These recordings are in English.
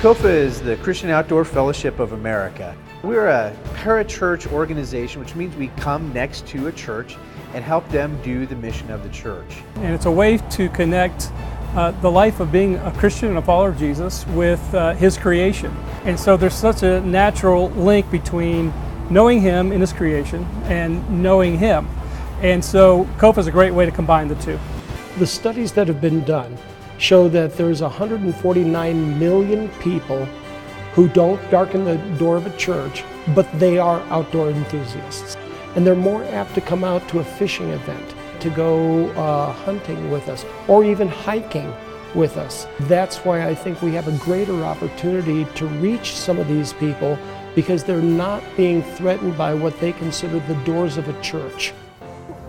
COFA is the Christian Outdoor Fellowship of America. We're a parachurch organization, which means we come next to a church and help them do the mission of the church. And it's a way to connect the life of being a Christian and a follower of Jesus with His creation. And so there's such a natural link between knowing Him in His creation and knowing Him. And so COFA is a great way to combine the two. The studies that have been done show that there's 149 million people who don't darken the door of a church, but they are outdoor enthusiasts. And they're more apt to come out to a fishing event, to go hunting with us, or even hiking with us. That's why I think we have a greater opportunity to reach some of these people, because they're not being threatened by what they consider the doors of a church.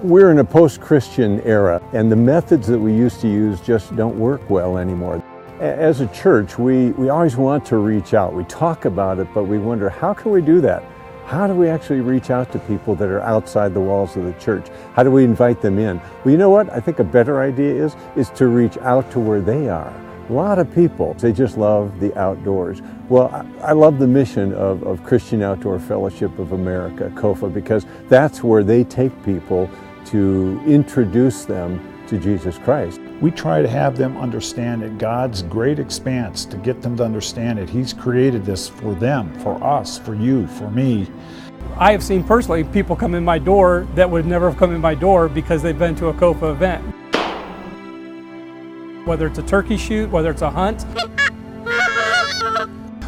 We're in a post-Christian era, and the methods that we used to use just don't work well anymore. As a church, we always want to reach out. We talk about it, but we wonder, how can we do that? How do we actually reach out to people that are outside the walls of the church? How do we invite them in? Well, you know what? I think a better idea is to reach out to where they are. A lot of people, they just love the outdoors. Well, I love the mission of Christian Outdoor Fellowship of America, COFA, because that's where they take people to introduce them to Jesus Christ. We try to have them understand that God's great expanse, to get them to understand it. He's created this for them, for us, for you, for me. I have seen personally people come in my door that would never have come in my door because they've been to a COFA event. Whether it's a turkey shoot, whether it's a hunt,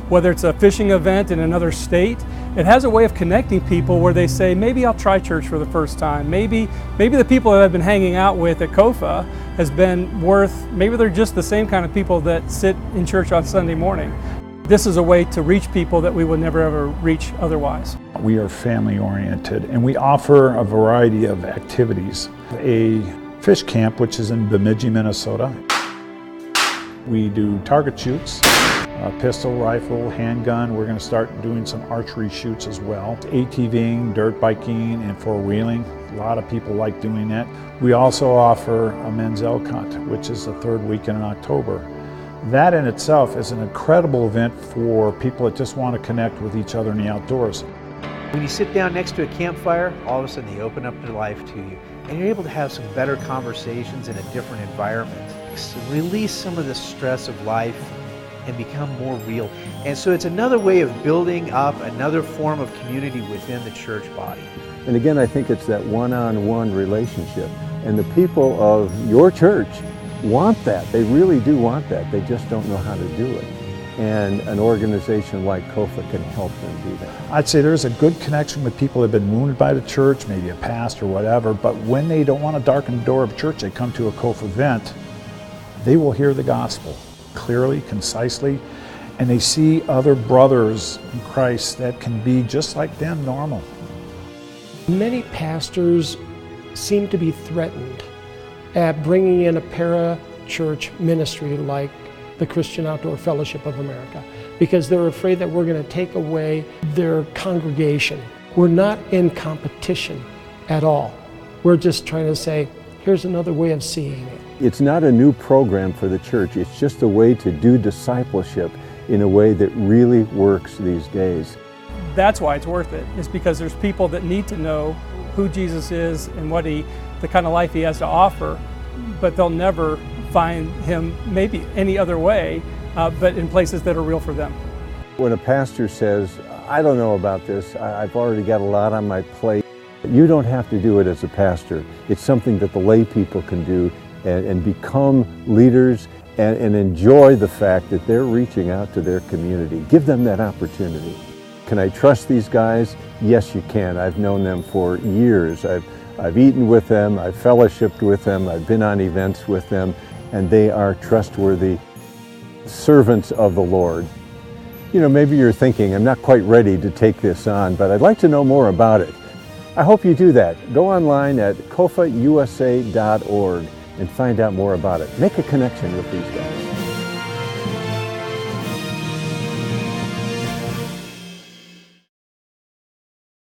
whether it's a fishing event in another state, it has a way of connecting people where they say, maybe I'll try church for the first time. Maybe the people that I've been hanging out with at COFA has been worth, maybe they're just the same kind of people that sit in church on Sunday morning. This is a way to reach people that we would never ever reach otherwise. We are family oriented, and we offer a variety of activities. A fish camp, which is in Bemidji, Minnesota. We do target shoots. Pistol, rifle, handgun. We're going to start doing some archery shoots as well. ATVing, dirt biking, and four-wheeling. A lot of people like doing that. We also offer a men's elk hunt, which is the third weekend in October. That in itself is an incredible event for people that just want to connect with each other in the outdoors. When you sit down next to a campfire, all of a sudden they open up their life to you, and you're able to have some better conversations in a different environment. Release some of the stress of life and become more real. And so it's another way of building up another form of community within the church body. And again, I think it's that one-on-one relationship. And the people of your church want that. They really do want that. They just don't know how to do it. And an organization like COFA can help them do that. I'd say there's a good connection with people that have been wounded by the church, maybe a past or whatever, but when they don't want to darken the door of church, they come to a COFA event, they will hear the gospel clearly, concisely, and they see other brothers in Christ that can be just like them, normal. Many pastors seem to be threatened at bringing in a para-church ministry like the Christian Outdoor Fellowship of America, because they're afraid that we're going to take away their congregation. We're not in competition at all. We're just trying to say, here's another way of seeing it. It's not a new program for the church. It's just a way to do discipleship in a way that really works these days. That's why it's worth it, is because there's people that need to know who Jesus is and the kind of life He has to offer, but they'll never find Him maybe any other way, but in places that are real for them. When a pastor says, I don't know about this, I've already got a lot on my plate, you don't have to do it as a pastor. It's something that the lay people can do and become leaders and enjoy the fact that they're reaching out to their community. Give them that opportunity. Can I trust these guys? Yes, you can. I've known them for years. I've eaten with them, I've fellowshipped with them, I've been on events with them, and they are trustworthy servants of the Lord. You know, maybe you're thinking, I'm not quite ready to take this on, but I'd like to know more about it. I hope you do that. Go online at cofausa.org and find out more about it. Make a connection with these guys.